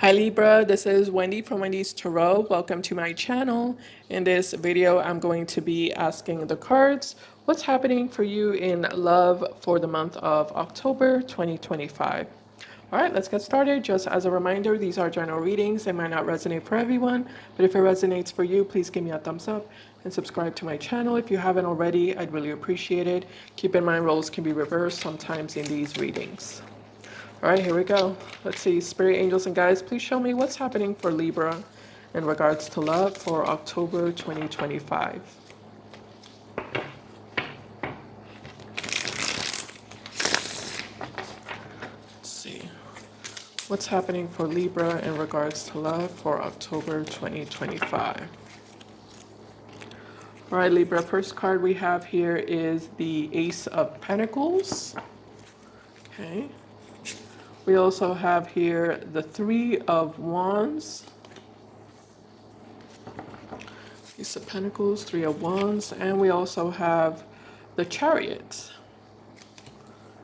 Hi Libra, this is Wendy from Wendys Tarot. Welcome to my channel. In this video, I'm going to be asking the cards what's happening for you in love for the month of October 2025. All right, let's get started. Just as a reminder, these are general readings. They might not resonate for everyone, but if it resonates for you, please give me a thumbs up and subscribe to my channel. If you haven't already, I'd really appreciate it. Keep in mind, roles can be reversed sometimes in these readings. All right, here we go. Let's see. Spirit, angels, and guides, please show me what's happening for Libra in regards to love for October 2025. Let's see. What's happening for Libra in regards to love for October 2025? All right, Libra, first card we have here is the Ace of Pentacles. Okay. We also have here the Three of Wands. Ace of Pentacles, Three of Wands, and we also have the Chariot.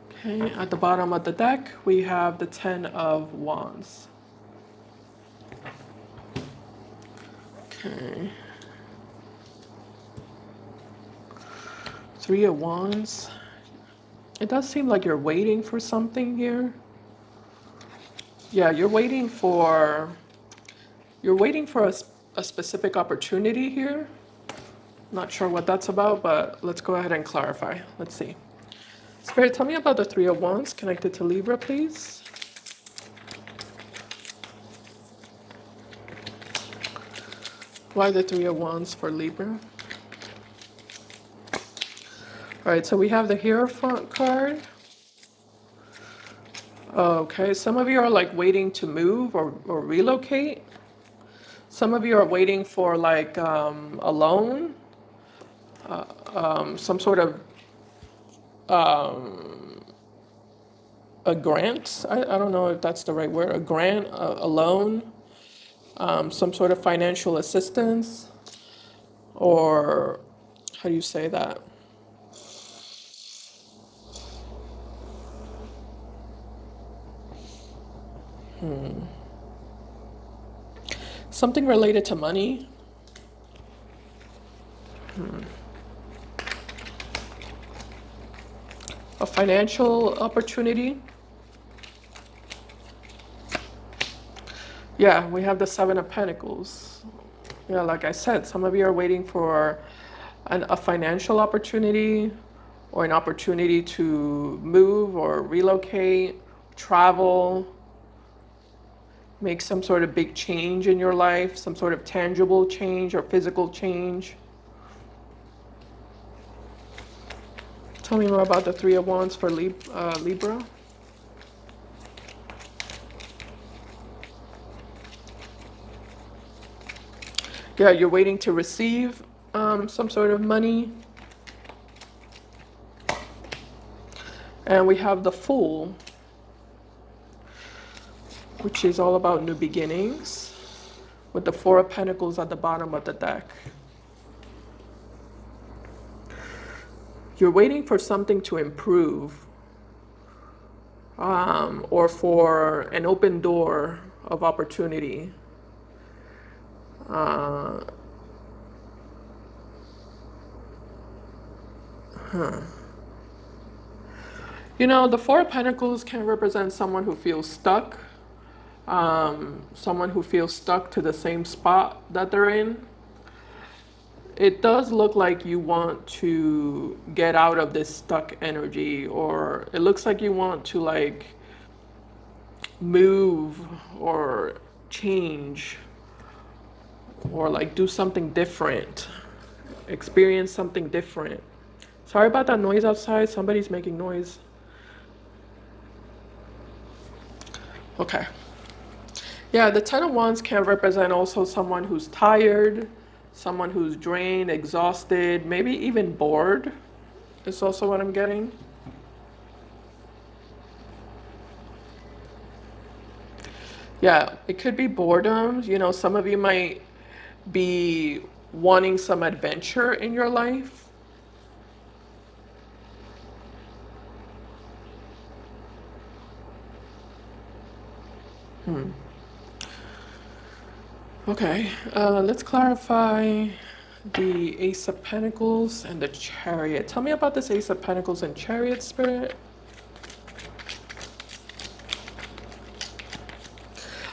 Okay, at the bottom of the deck, we have the Ten of Wands. Okay. Three of Wands. It does seem like you're waiting for something here. Yeah, you're waiting for a specific opportunity here. Not sure what that's about, but let's go ahead and clarify. Let's see. Spirit, tell me about the Three of Wands connected to Libra, please. Why the Three of Wands for Libra? All right, so we have the Hierophant card. Okay, some of you are like waiting to move or relocate. Some of you are waiting for like a loan, some sort of a grant. I don't know if that's the right word. A grant, a loan, some sort of financial assistance, or how do you say that? Something related to money. A financial opportunity. Yeah, we have the Seven of Pentacles. Yeah, like I said, some of you are waiting for a financial opportunity or an opportunity to move or relocate, travel, make some sort of big change in your life, some sort of tangible change or physical change. Tell me more about the Three of Wands for Libra. Yeah, you're waiting to receive some sort of money. And we have the Fool, which is all about new beginnings, with the Four of Pentacles at the bottom of the deck. You're waiting for something to improve, or for an open door of opportunity. You know, the Four of Pentacles can represent someone who feels stuck, someone who feels stuck to the same spot that they're in. It does look like you want to get out of this stuck energy, or it looks like you want to like move or change or like do something different, experience something different. Sorry about that noise outside. Somebody's making noise. Okay. Yeah, the Ten of Wands can represent also someone who's tired, someone who's drained, exhausted, maybe even bored is also what I'm getting. Yeah, it could be boredom. You know, some of you might be wanting some adventure in your life. Okay, let's clarify the Ace of Pentacles and the Chariot. Tell me about this Ace of Pentacles and Chariot, Spirit.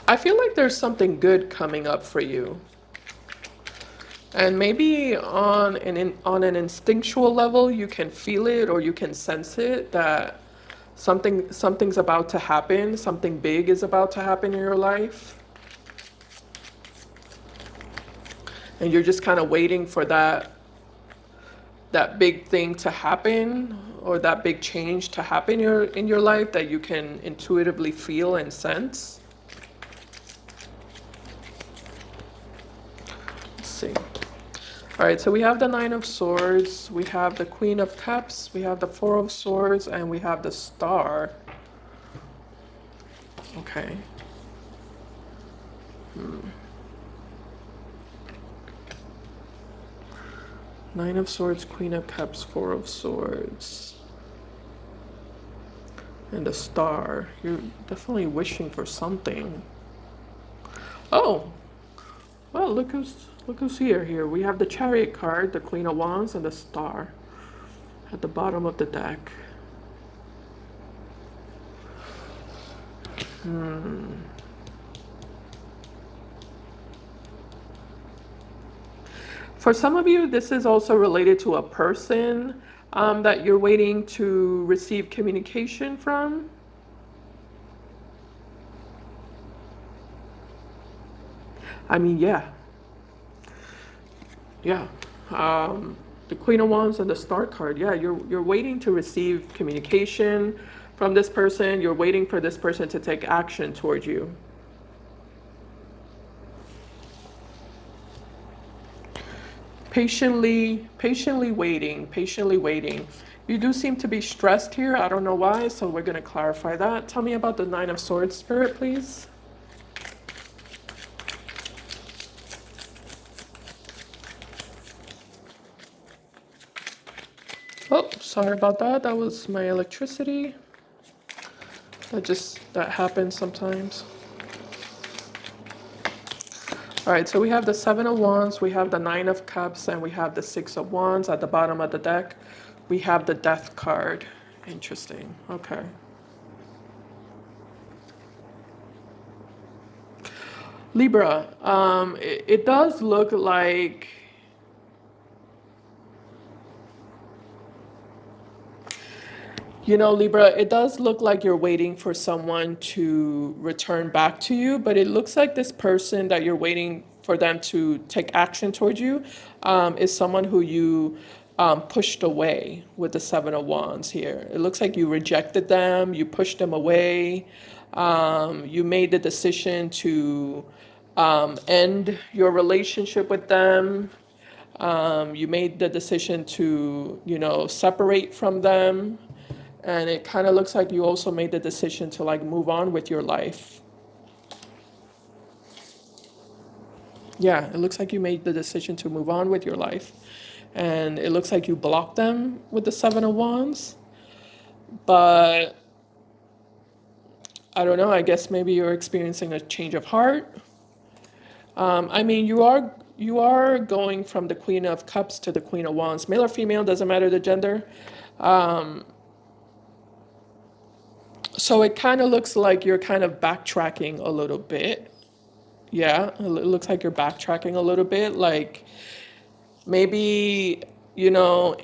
I feel like there's something good coming up for you. And maybe on an instinctual level, you can feel it or you can sense it that something's about to happen, something big is about to happen in your life. And you're just kind of waiting for that big thing to happen or that big change to happen in your life that you can intuitively feel and sense. Let's see. All right, so we have the Nine of Swords, we have the Queen of Cups, we have the Four of Swords, and we have the Star. Okay. Nine of Swords, Queen of Cups, Four of Swords, and the Star. You're definitely wishing for something. Oh, well, look who's here. Here we have the Chariot card, the Queen of Wands, and the Star at the bottom of the deck. For some of you, this is also related to a person that you're waiting to receive communication from. I mean, yeah. Yeah. The Queen of Wands and the Star card. Yeah, you're waiting to receive communication from this person. You're waiting for this person to take action towards you. Patiently waiting, patiently waiting. You do seem to be stressed here. I don't know why, so we're going to clarify that. Tell me about the Nine of Swords, Spirit, please. Oh, sorry about that. That was my electricity. That happens sometimes. All right, so we have the Seven of Wands, we have the Nine of Cups, and we have the Six of Wands at the bottom of the deck. We have the Death card. Interesting. Okay. Libra, it does look like Libra, it does look like you're waiting for someone to return back to you, but it looks like this person that you're waiting for them to take action towards you is someone who you pushed away with the Seven of Wands here. It looks like you rejected them, you pushed them away, you made the decision to end your relationship with them. You made the decision to, separate from them. And it kind of looks like you also made the decision to like move on with your life. Yeah, it looks like you made the decision to move on with your life. And it looks like you blocked them with the Seven of Wands. But I don't know, I guess maybe you're experiencing a change of heart. I mean, you are going from the Queen of Cups to the Queen of Wands. Male or female, doesn't matter the gender. So it kind of looks like you're kind of backtracking a little bit. Yeah, it looks like you're backtracking a little bit. Like maybe, you know,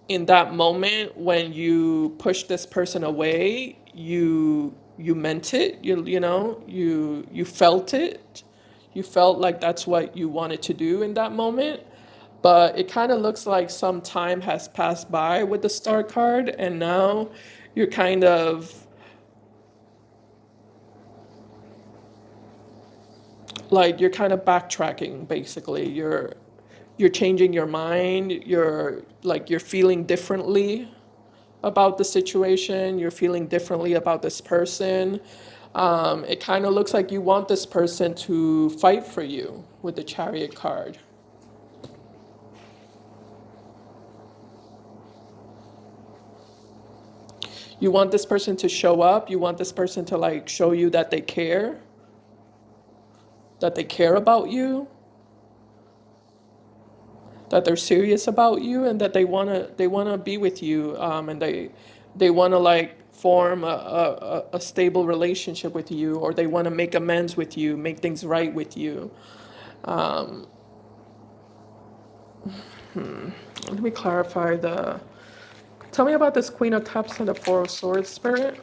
in that moment when you push this person away, you meant it. You felt it. You felt like that's what you wanted to do in that moment. But it kind of looks like some time has passed by with the Star card, and now you're kind of backtracking basically. You're changing your mind. You're feeling differently about the situation. You're feeling differently about this person. It kind of looks like you want this person to fight for you with the Chariot card. You want this person to show up. You want this person to like show you that they care, that they care about you, that they're serious about you, and that they wanna be with you, and they wanna like form a stable relationship with you, or they wanna make amends with you, make things right with you. Um, Let me clarify the. Tell me about this Queen of Cups and the Four of Swords, Spirit.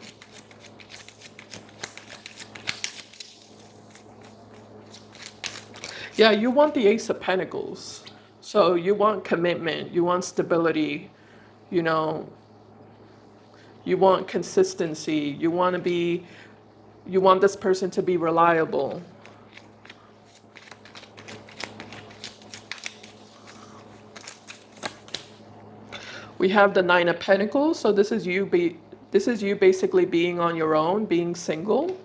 Yeah, you want the Ace of Pentacles. So you want commitment, you want stability, you know, you want consistency, you want this person to be reliable. We have the Nine of Pentacles, so this is you basically being on your own, being single.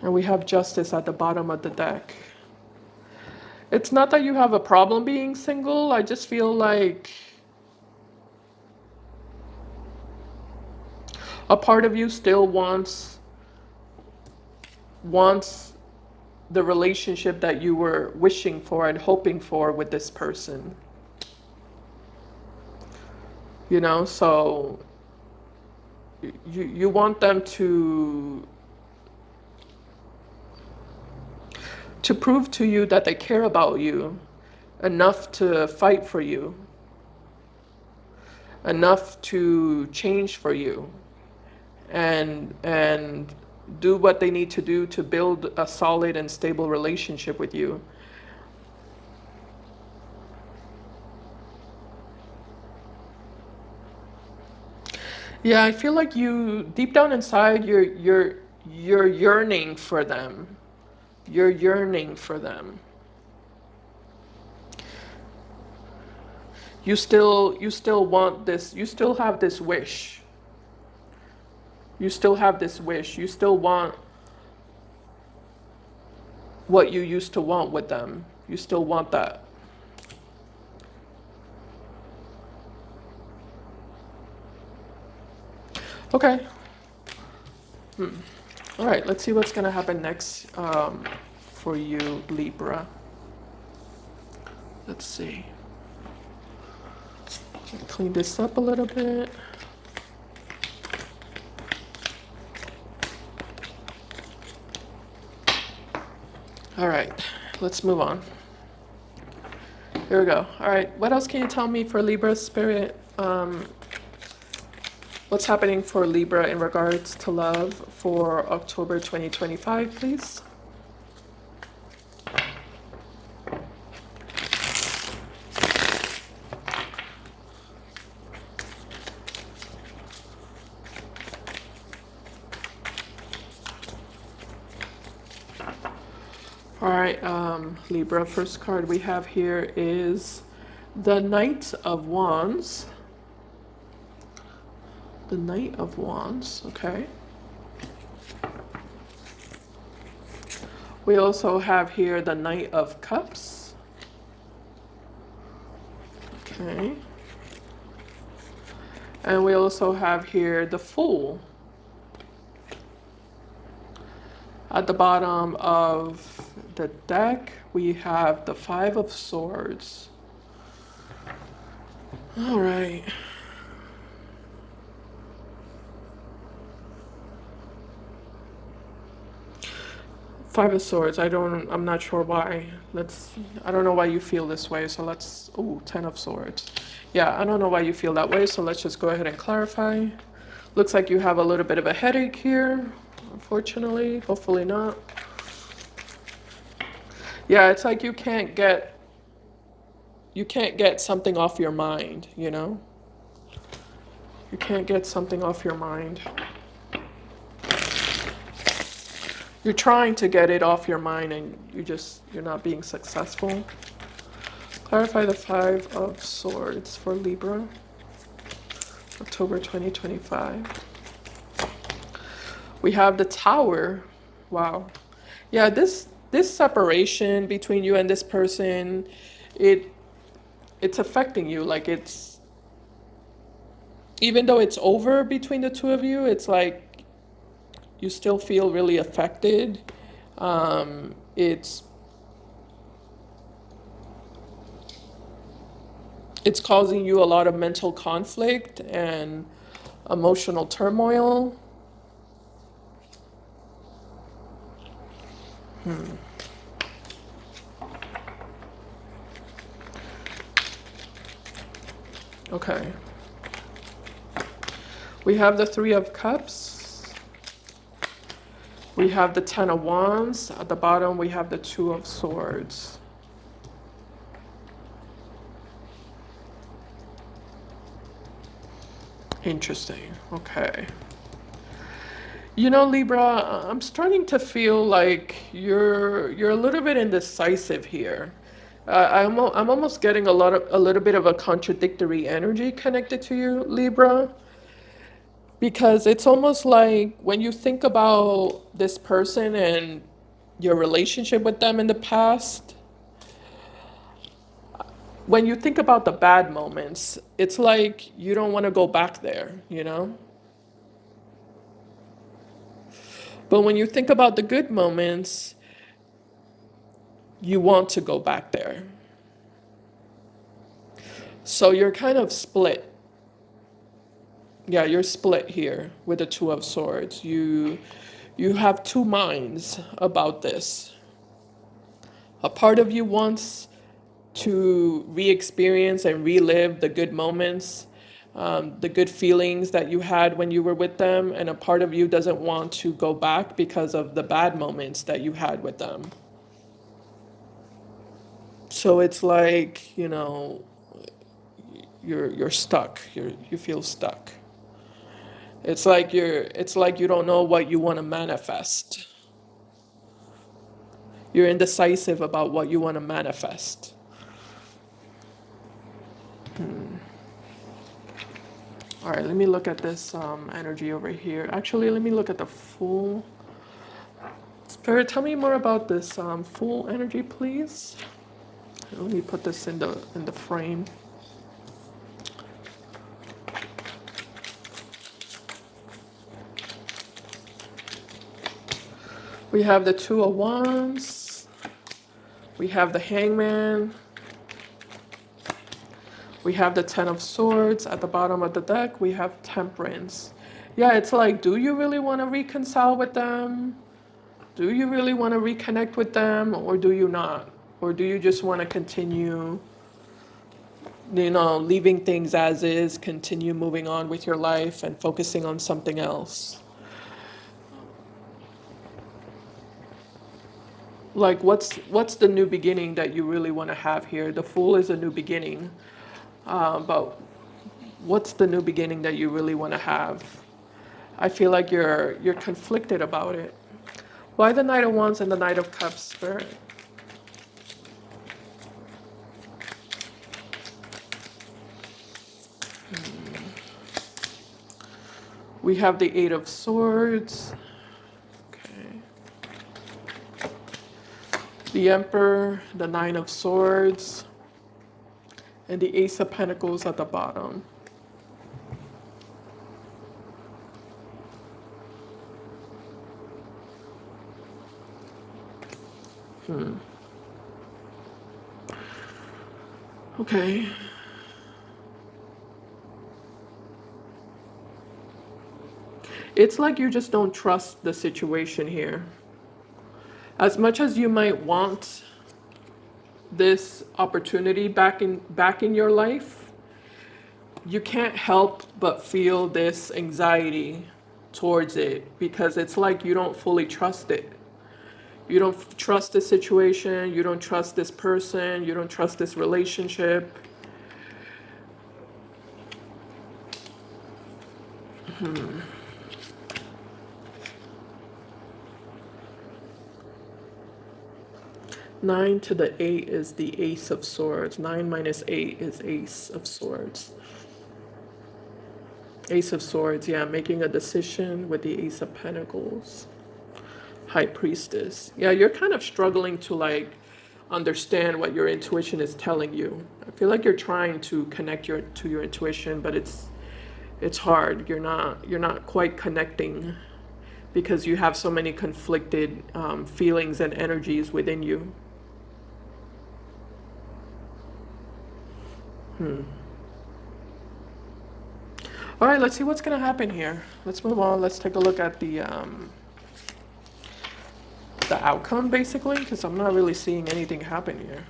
And we have Justice at the bottom of the deck. It's not that you have a problem being single, I just feel like a part of you still wants the relationship that you were wishing for and hoping for with this person. You know, so you want them to prove to you that they care about you enough to fight for you, enough to change for you, and do what they need to do to build a solid and stable relationship with you. Yeah, I feel like you deep down inside you're yearning for them. You're yearning for them. You still want this, you still have this wish. You still have this wish. You still want what you used to want with them. You still want that. Okay. All right, let's see what's going to happen next for you, Libra. Let's see. Clean this up a little bit. All right, let's move on. Here we go. All right, what else can you tell me for Libra Spirit? What's happening for Libra in regards to love for October 2025, please? All right, Libra, first card we have here is the Knight of Wands. The Knight of Wands, okay. We also have here the Knight of Cups. Okay. And we also have here the Fool. At the bottom of the deck, we have the Five of Swords. All right. Five of Swords. I'm not sure why. I don't know why you feel this way. So Ten of Swords. Yeah, I don't know why you feel that way. So let's just go ahead and clarify. Looks like you have a little bit of a headache here, unfortunately. Hopefully not. Yeah, it's like you can't get something off your mind, you know? You can't get something off your mind. You're trying to get it off your mind and you're not being successful. Clarify the Five of Swords for Libra, October 2025. We have the Tower. Wow. Yeah, this separation between you and this person, it's affecting you. Like even though it's over between the two of you, it's like you still feel really affected. It's causing you a lot of mental conflict and emotional turmoil. Okay. We have the Three of Cups. We have the Ten of Wands. At the bottom, we have the Two of Swords. Interesting. Okay. You know, Libra, I'm starting to feel like you're a little bit indecisive here. I'm almost getting a little bit of a contradictory energy connected to you, Libra, because it's almost like when you think about this person and your relationship with them in the past, when you think about the bad moments, it's like you don't want to go back there, you know? But when you think about the good moments, you want to go back there. So you're kind of split. Yeah, you're split here with the Two of Swords. You have two minds about this. A part of you wants to re-experience and relive the good moments, the good feelings that you had when you were with them, and a part of you doesn't want to go back because of the bad moments that you had with them. So it's like, you know, you're stuck. You feel stuck. It's like you don't know what you want to manifest. You're indecisive about what you want to manifest. All right, let me look at this energy over here. Actually, let me look at the Fool. Spirit, tell me more about this Fool energy, please. Let me put this in the frame. We have the Two of Wands. We have the Hangman. We have the Ten of Swords. At the bottom of the deck, we have Temperance. Yeah, it's like, do you really want to reconcile with them? Do you really want to reconnect with them, or do you not? Or do you just want to continue, you know, leaving things as is, continue moving on with your life and focusing on something else? Like, what's the new beginning that you really want to have here? The Fool is a new beginning, but what's the new beginning that you really want to have? I feel like you're conflicted about it. Why the Knight of Wands and the Knight of Cups, Spirit? We have the Eight of Swords. Okay. The Emperor, the Nine of Swords, and the Ace of Pentacles at the bottom. Okay. It's like you just don't trust the situation here. As much as you might want this opportunity back in your life, you can't help but feel this anxiety towards it because it's like you don't fully trust it. You don't trust the situation, you don't trust this person, you don't trust this relationship. Nine to the eight is the Ace of Swords. 9 minus 8 is Ace of Swords. Ace of Swords, yeah, making a decision with the Ace of Pentacles. High Priestess. Yeah, you're kind of struggling to like understand what your intuition is telling you. I feel like you're trying to connect to your intuition, but it's hard. You're not quite connecting because you have so many conflicted feelings and energies within you. All right, let's see what's going to happen here. Let's move on. Let's take a look at the outcome, basically, because I'm not really seeing anything happen here.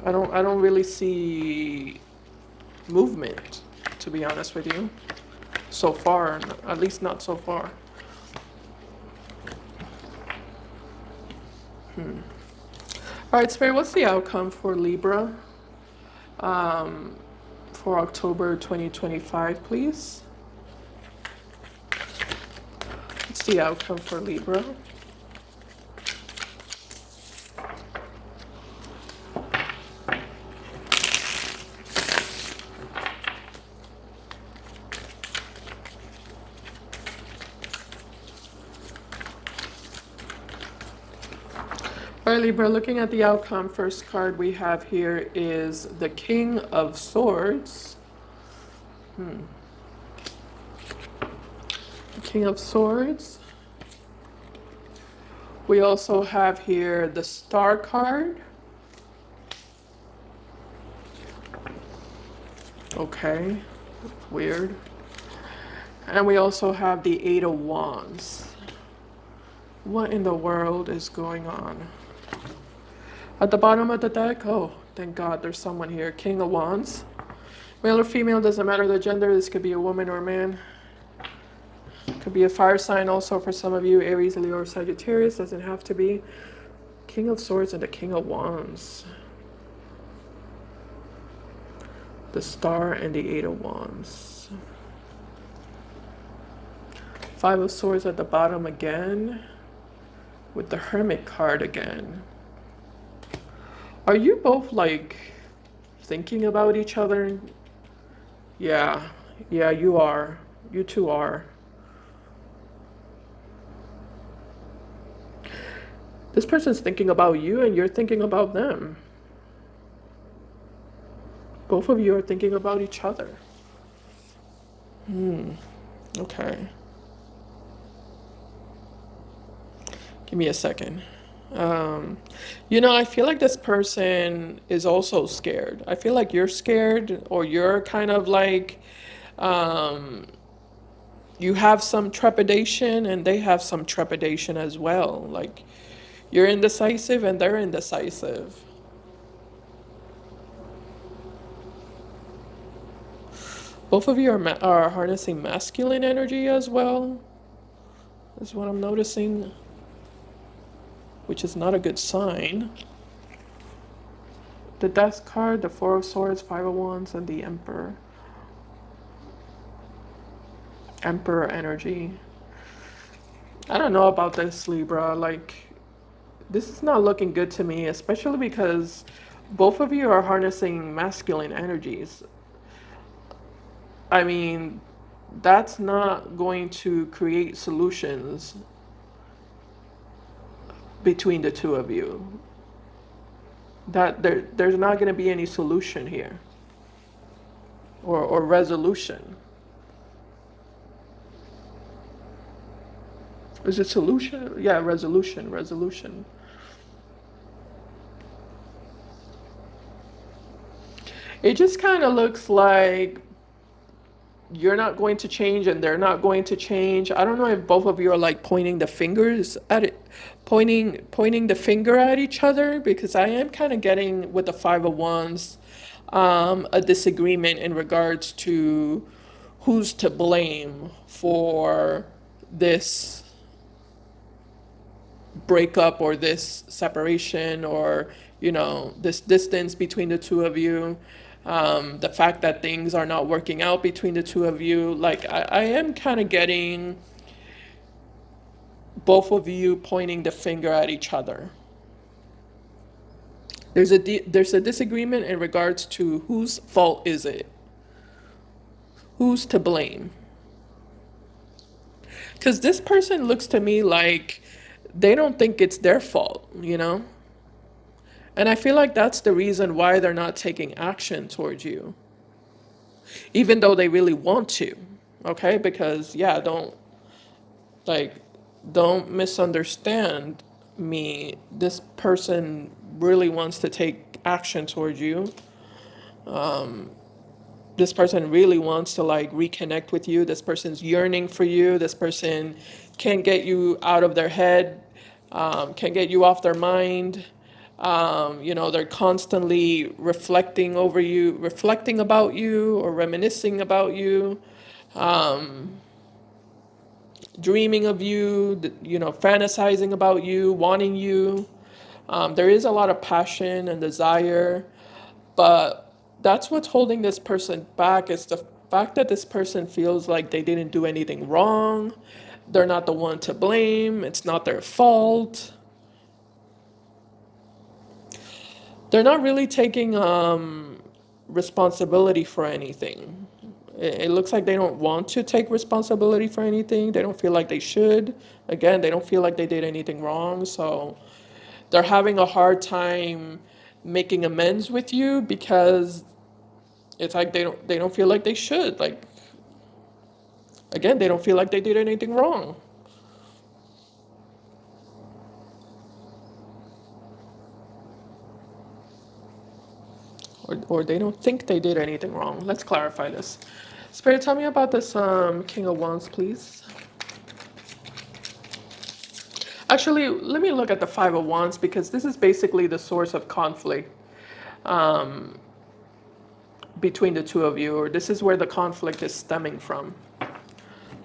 I don't really see movement, to be honest with you, so far. At least not so far. All right, Spirit, what's the outcome for Libra for October 2025, please? What's the outcome for Libra? All right, Libra, looking at the outcome, first card we have here is the King of Swords. The King of Swords. We also have here the Star card. Okay, weird. And we also have the Eight of Wands. What in the world is going on? At the bottom of the deck, oh, thank God there's someone here. King of Wands. Male or female, doesn't matter the gender. This could be a woman or a man. Could be a fire sign also for some of you. Aries, Leo, or Sagittarius. Doesn't have to be. King of Swords and the King of Wands. The Star and the Eight of Wands. Five of Swords at the bottom again. With the Hermit card again. Are you both like thinking about each other? Yeah, you are. You two are. This person's thinking about you and you're thinking about them. Both of you are thinking about each other. Okay. Give me a second. I feel like this person is also scared. I feel like you're scared, or you're kind of like, you have some trepidation and they have some trepidation as well. Like, you're indecisive and they're indecisive. Both of you are harnessing masculine energy as well, is what I'm noticing, which is not a good sign. The Death card, the Four of Swords, Five of Wands, and the Emperor. Emperor energy. I don't know about this, Libra. Like, this is not looking good to me, especially because both of you are harnessing masculine energies. I mean, that's not going to create solutions between the two of you. That there's not going to be any solution here, or resolution. Is it solution? Yeah, resolution. It just kind of looks like you're not going to change and they're not going to change. I don't know if both of you are like pointing the fingers at it, pointing the finger at each other, because I am kind of getting with the Five of Wands a disagreement in regards to who's to blame for this breakup or this separation, or this distance between the two of you. The fact that things are not working out between the two of you. Like, I am kind of getting both of you pointing the finger at each other. There's a disagreement in regards to whose fault is it, who's to blame. Because this person looks to me like they don't think it's their fault, And I feel like that's the reason why they're not taking action towards you, even though they really want to. Okay, because Like, don't misunderstand me. This person really wants to take action towards you. This person really wants to like reconnect with you. This person's yearning for you. This person can't get you out of their head, can't get you off their mind. You know, they're constantly reflecting over you, reflecting about you, or reminiscing about you, dreaming of you, you know, fantasizing about you, wanting you. There is a lot of passion and desire, but that's what's holding this person back is the fact that this person feels like they didn't do anything wrong. They're not the one to blame. It's not their fault. They're not really taking responsibility for anything. It looks like they don't want to take responsibility for anything. They don't feel like they should. Again, they don't feel like they did anything wrong. So they're having a hard time making amends with you because it's like they don't feel like they should. Like, again, they don't feel like they did anything wrong. Or they don't think they did anything wrong. Let's clarify this. Spirit, tell me about this King of Wands, please. Actually, let me look at the Five of Wands because this is basically the source of conflict between the two of you, or this is where the conflict is stemming from.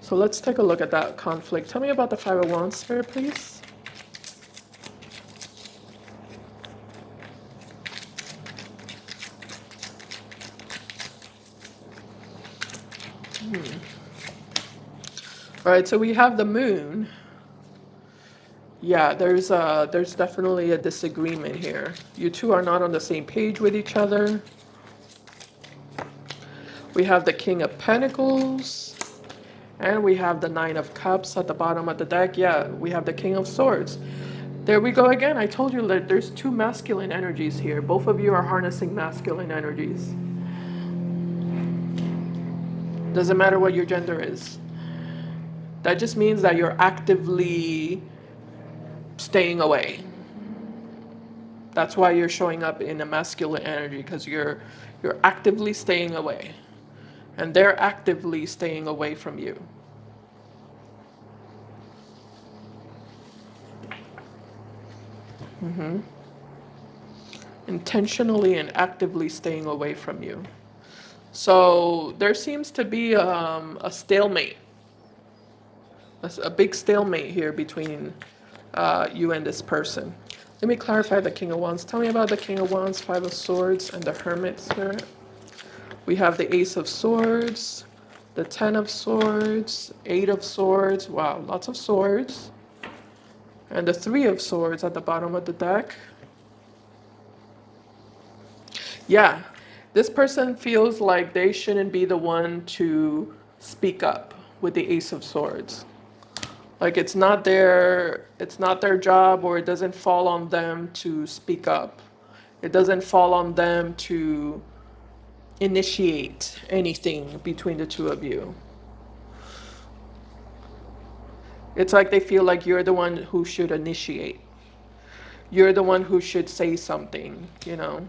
So let's take a look at that conflict. Tell me about the Five of Wands, Spirit, please. All right, so we have the Moon. Yeah, there's definitely a disagreement here. You two are not on the same page with each other. We have the King of Pentacles, and we have the Nine of Cups at the bottom of the deck. Yeah, we have the King of Swords. There we go again. I told you that there's two masculine energies here. Both of you are harnessing masculine energies. Doesn't matter what your gender is. That just means that you're actively staying away. That's why you're showing up in a masculine energy, because you're actively staying away. And they're actively staying away from you. Intentionally and actively staying away from you. So there seems to be a stalemate, a big stalemate here between you and this person. Let me clarify the King of Wands. Tell me about the King of Wands, Five of Swords, and the Hermit, Spirit. We have the Ace of Swords, the Ten of Swords, Eight of Swords. Wow, lots of swords. And the Three of Swords at the bottom of the deck. Yeah, this person feels like they shouldn't be the one to speak up with the Ace of Swords. Like it's not their job, or it doesn't fall on them to speak up. It doesn't fall on them to initiate anything between the two of you. It's like they feel like you're the one who should initiate. You're the one who should say something, you know.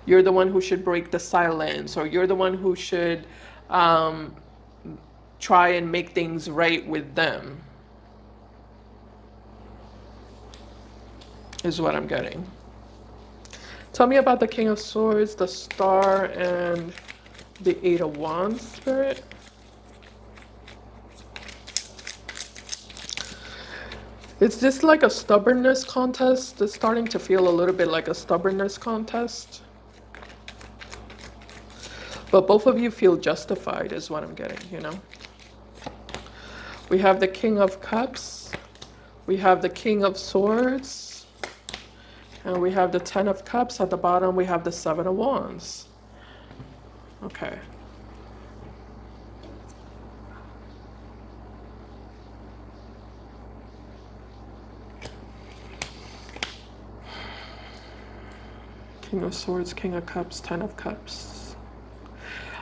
You're the one who should break the silence, or you're the one who should um, try and make things right with them, is what I'm getting. Tell me about the King of Swords, the Star, and the Eight of Wands, Spirit. It's just like a stubbornness contest. It's starting to feel a little bit like a stubbornness contest. But both of you feel justified, is what I'm getting, you know. We have the King of Cups. We have the King of Swords. And we have the Ten of Cups. At the bottom, we have the Seven of Wands. Okay. King of Swords, King of Cups, Ten of Cups.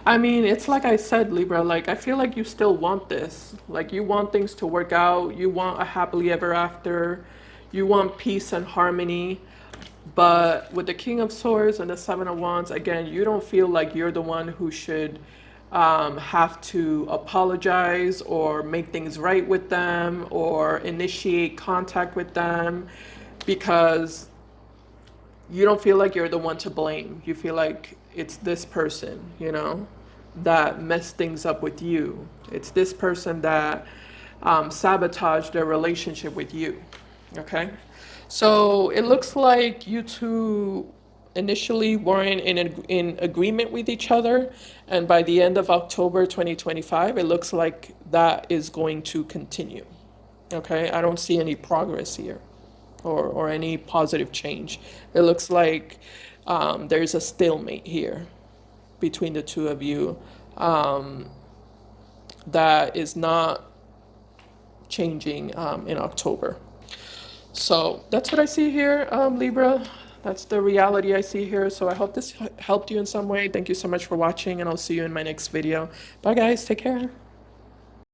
I mean, it's like I said, Libra, like I feel like you still want this. Like you want things to work out, you want a happily ever after, you want peace and harmony. But with the King of Swords and the Seven of Wands, again, you don't feel like you're the one who should have to apologize or make things right with them or initiate contact with them because you don't feel like you're the one to blame. You feel like it's this person, that messed things up with you. It's this person that sabotaged their relationship with you. Okay? So it looks like you two initially weren't in agreement with each other. And by the end of October 2025, it looks like that is going to continue. Okay? I don't see any progress here or any positive change. It looks like there's a stalemate here between the two of you that is not changing in October. So that's what I see here, Libra. That's the reality I see here. So I hope this helped you in some way. Thank you so much for watching, and I'll see you in my next video. Bye, guys. Take care.